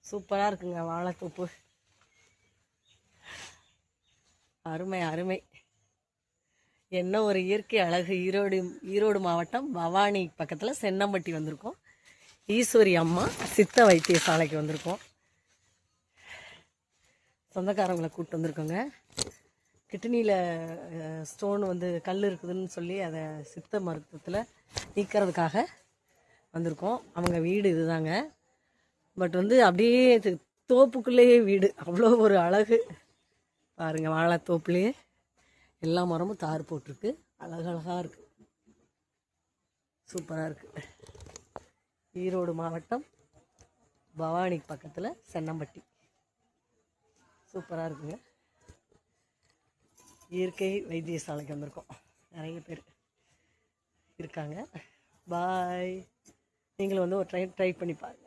சூப்பராக இருக்குங்க வாழைத்தோப்பு. அருமை அருமை. என்ன ஒரு இயற்கை அழகு. ஈரோடு மாவட்டம் பவானி பக்கத்தில் சென்னம்பட்டி வந்திருக்கோம். ஈஸ்வரி அம்மா சித்த வைத்தியசாலைக்கு வந்திருக்கோம். சொந்தக்காரங்களை கூப்பிட்டு வந்திருக்கோங்க. கிட்னியில் ஸ்டோன் கல் இருக்குதுன்னு சொல்லி அதை சித்த மருத்துவத்தில் நீக்கிறதுக்காக வந்திருக்கோம். அவங்க வீடு இதுதாங்க. பட் அப்படியே தோப்புக்குள்ளேயே வீடு. அவ்வளோ ஒரு அழகு பாருங்கள். வாழைத்தோப்புலேயே எல்லா மரமும் தார் போட்டிருக்கு. அழகழகாக இருக்குது. சூப்பராக இருக்குது. ஈரோடு மாவட்டம் பவானி பக்கத்தில் சென்னம்பட்டி. சூப்பராக இருக்குங்க. இயற்கை வைத்தியசாலைக்கு வந்திருக்கோம். நிறைய பேர் இருக்காங்க. பாய். நீங்களும் ஒரு ட்ரை பண்ணி பாருங்கள்.